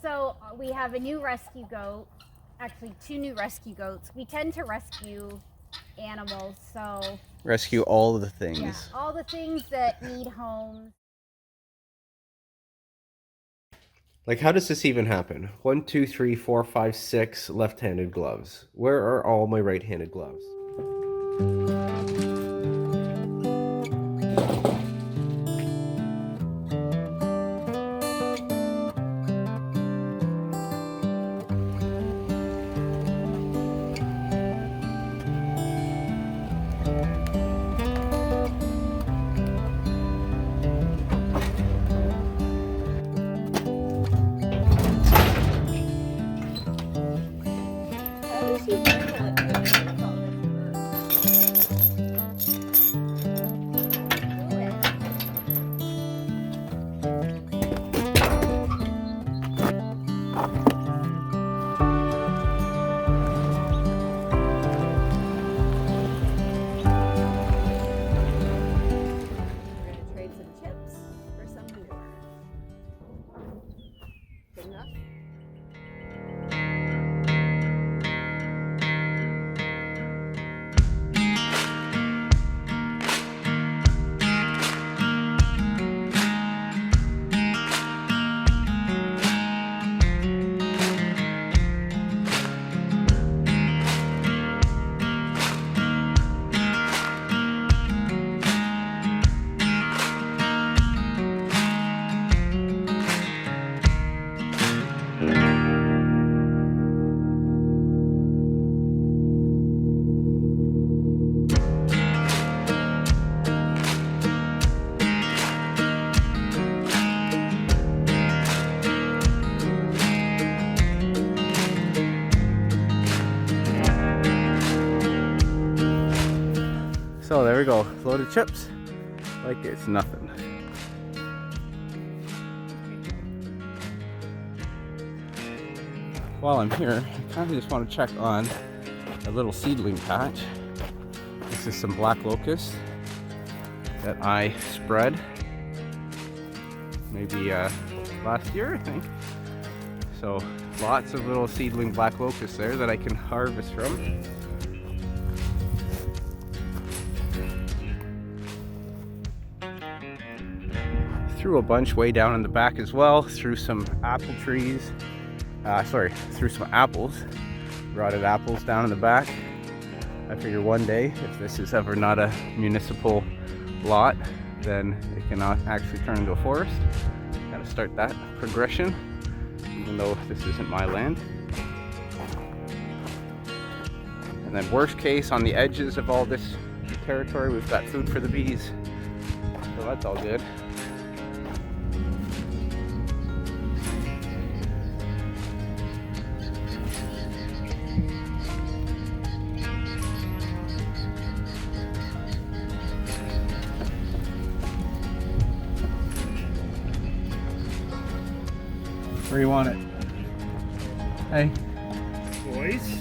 So we have a new rescue goat, actually 2 new rescue goats. We tend to rescue animals, so Rescue all of the things. yeah, all the things that need homes. Like, how does this even happen? 1, 2, 3, 4, 5, 6 left-handed gloves. Where are all my right-handed gloves? So there we go, loaded chips like it's nothing. While I'm here, I kind of just want to check on a little seedling patch. This is some black locust that I spread maybe last year, I think. So lots of little seedling black locusts there that I can harvest from. Threw a bunch way down in the back as well, through some apple trees. Through some apples, rotted apples down in the back. I figure one day, if this is ever not a municipal lot, then it can actually turn into a forest. Gotta start that progression, even though this isn't my land. And then worst case, on the edges of all this territory, we've got food for the bees. So that's all good. Where do you want it? Hey. Boys.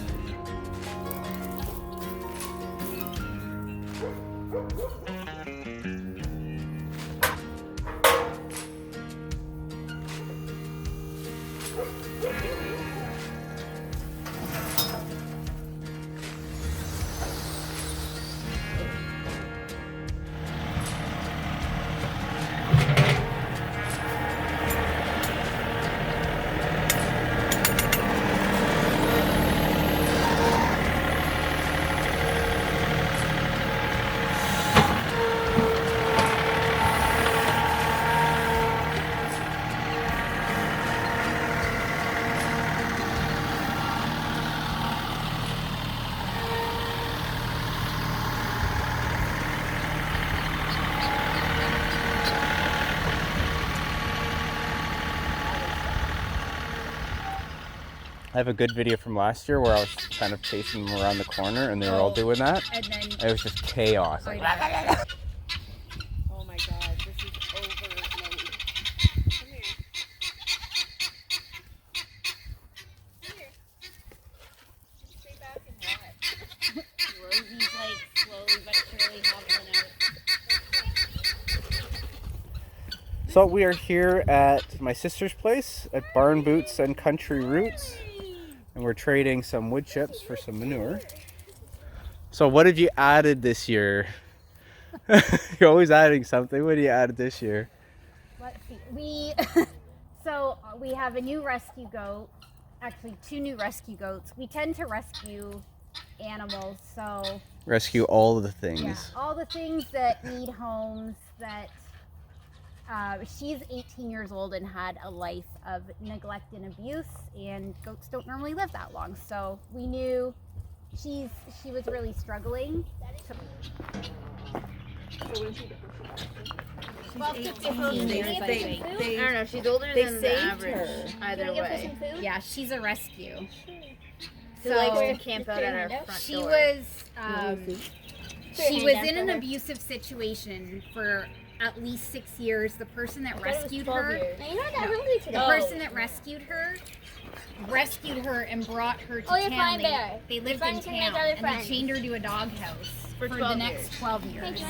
I have a good video from last year where I was kind of chasing them around the corner and they were all doing that. And then It was just chaos. Like, Oh my god, this is overload. Come here. Come here. Stay back and watch. Rosie's like slowly but surely hobbling out. So we are here at my sister's place at Barn Boots and Country Roots, and we're trading some wood chips for some manure. So what have you added this year? You're always adding something. What have you added this year? Let's see. We have a new rescue goat. Actually, 2 new rescue goats. We tend to rescue animals, so Rescue all of the things. yeah, all the things that need homes. That she's 18 years old and had a life of neglect and abuse, and goats don't normally live that long. So we knew she was really struggling. Well, 18 years, I think. I don't know. She's older they than the saved average. her. Either way. Yeah, she's a rescue. She likes to camp out at our front She door. was She in an abusive situation for at least 6 years. The person that rescued her, the person that rescued her and brought her to town. They lived in town and they chained her to a doghouse for the 12 next 12 years.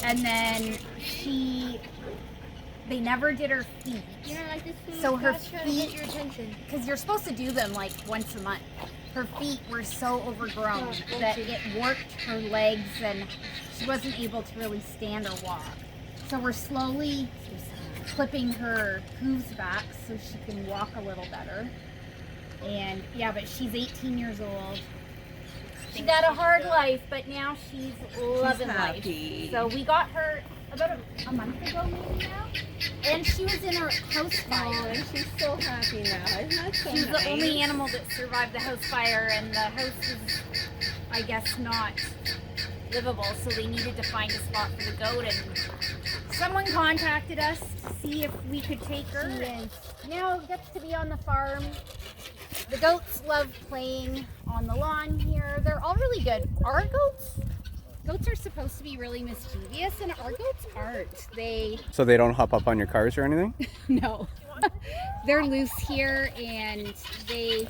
And then they never did her feet. So her feet, because you're supposed to do them like once a month. Her feet were so overgrown that it warped her legs and she wasn't able to really stand or walk. So we're slowly clipping her hooves back so she can walk a little better. And yeah, but she's 18 years old. She got a hard life, but now she's loving life. So we got her about a month ago maybe now. And she was in a house fire. and she's so happy now. Isn't that so She's nice? the only animal that survived the house fire, and the house is, I guess, not livable, so they needed to find a spot for the goat, and someone contacted us to see if we could take her. She now gets to be on the farm. The goats love playing on the lawn here. They're all really good. Our goats are supposed to be really mischievous, and our goats aren't. So they don't hop up on your cars or anything? No. They're loose here, and they...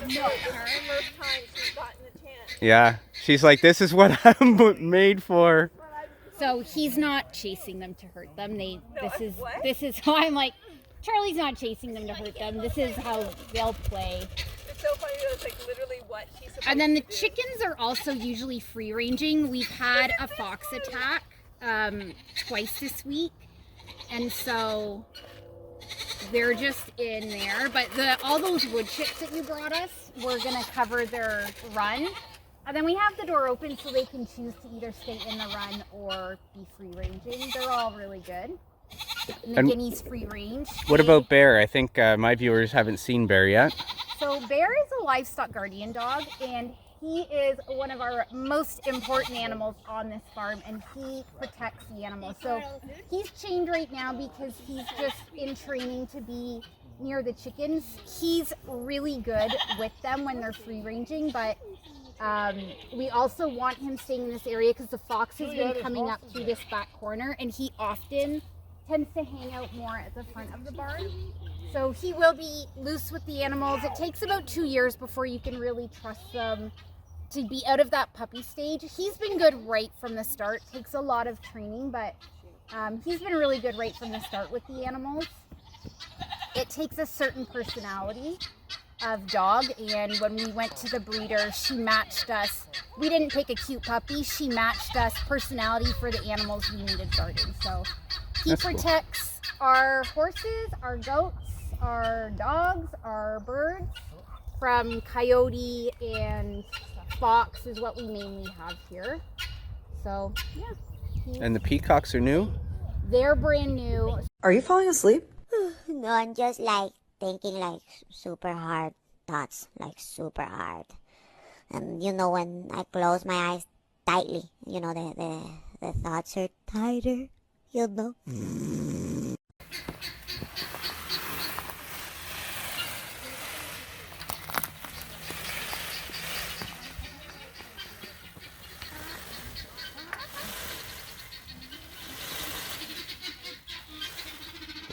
No, Karen, most times she's gotten a chance. Yeah. She's like, this is what I'm made for. So he's not chasing them to hurt them. This is how I'm like, Charlie's not chasing them to hurt them. This is how they'll play. It's so funny that it's like literally what she's supposed And then the to do. chickens are also usually free ranging. We've had a fox attack twice this week, and so they're just in there. But all those wood chips that you brought us, we're gonna cover their run. And then we have the door open so they can choose to either stay in the run or be free ranging. They're all really good. And the guinea's free range. What about Bear? I think my viewers haven't seen Bear yet. So Bear is a livestock guardian dog, and he is one of our most important animals on this farm, and he protects the animals. So he's chained right now because he's just in training to be near the chickens. He's really good with them when they're free ranging, but we also want him staying in this area because the fox has been coming up through this back corner, and he often tends to hang out more at the front of the barn. So he will be loose with the animals. It takes about 2 years before you can really trust them to be out of that puppy stage. He's been good right from the start. Takes a lot of training, but he's been really good right from the start with the animals. It takes a certain personality of dog, and when we went to the breeder, she matched us. We didn't pick a cute puppy. She matched us personality for the animals we needed guarding. So he That's cool. protects our horses, our goats, our dogs, our birds from coyote and fox is what we mainly have here. So yeah, And the peacocks are new? they're brand new. Are you falling asleep? No, I'm just like thinking like super hard thoughts, like super hard. And you know, when I close my eyes tightly, you know, the thoughts are tighter, you know.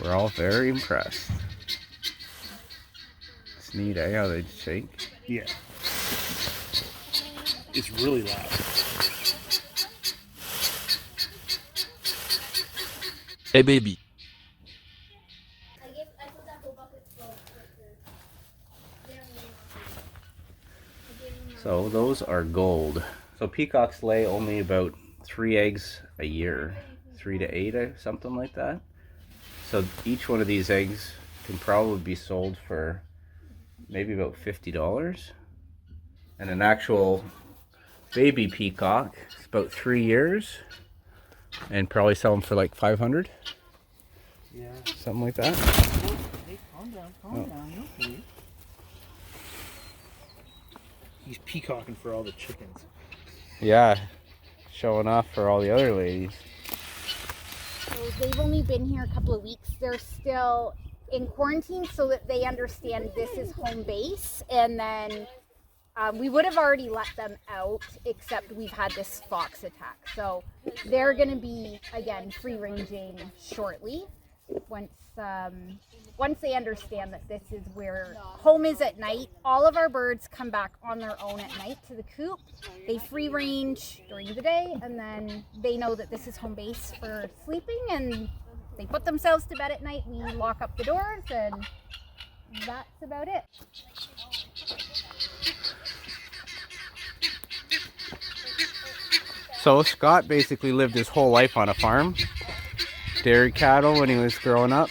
We're all very impressed. It's neat, eh? How they shake. Yeah. It's really loud. Hey baby, So those are gold. So peacocks lay only about 3 eggs a year, 3 to 8 or something like that. So each one of these eggs can probably be sold for maybe about $50. And an actual baby peacock is about 3 years and probably sell them for like 500. Yeah. Something like that. Hey, calm down, you okay? He's peacocking for all the chickens. Yeah, showing off for all the other ladies. So they've only been here a couple of weeks. They're still in quarantine so that they understand this is home base. And then we would have already let them out, except we've had this fox attack. So they're going to be, again, free ranging shortly once they understand that this is where home is at night. All of our birds come back on their own at night to the coop. They free range during the day, and then they know that this is home base for sleeping, and they put themselves to bed at night. We lock up the doors, and that's about it. So Scott basically lived his whole life on a farm. Dairy cattle when he was growing up.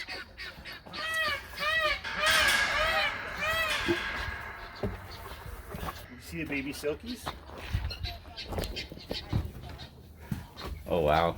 You see the baby silkies? Oh wow.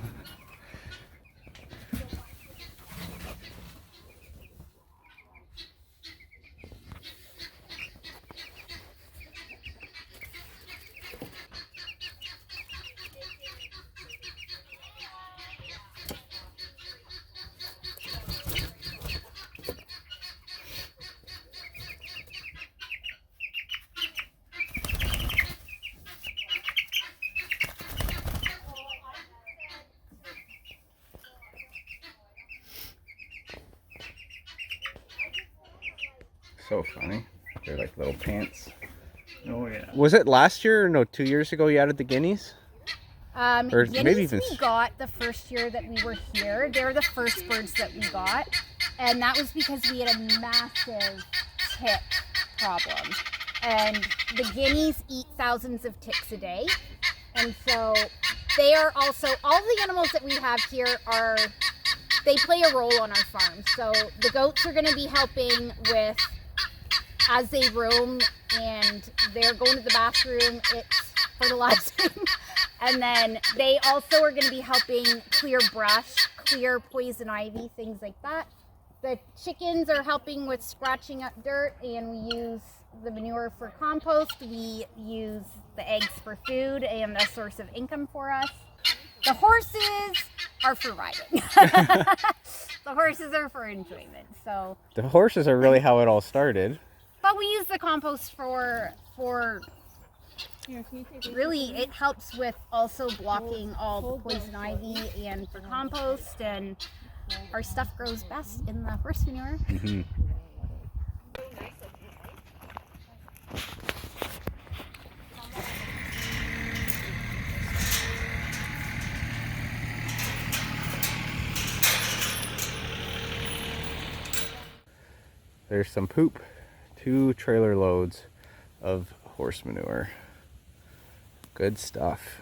So funny. They're like little pants. Oh yeah. Was it last year or no, 2 years ago you added the guineas? Or Guineas maybe even we got the first year that we were here. They're the first birds that we got, and that was because we had a massive tick problem. And the guineas eat thousands of ticks a day, and so they are also, all the animals that we have here are, they play a role on our farm. So the goats are going to be helping with, as they roam and they're going to the bathroom, it's fertilizing. And then they also are going to be helping clear brush, clear poison ivy, things like that. The chickens are helping with scratching up dirt, and we use the manure for compost. We use the eggs for food and a source of income for us. The horses are for riding. The horses are for enjoyment. So the horses are really how it all started. but we use the compost for really, it helps with also blocking all the poison ivy and for compost, and our stuff grows best in the horse manure. Mm-hmm. There's some poop. 2 trailer loads of horse manure. Good stuff.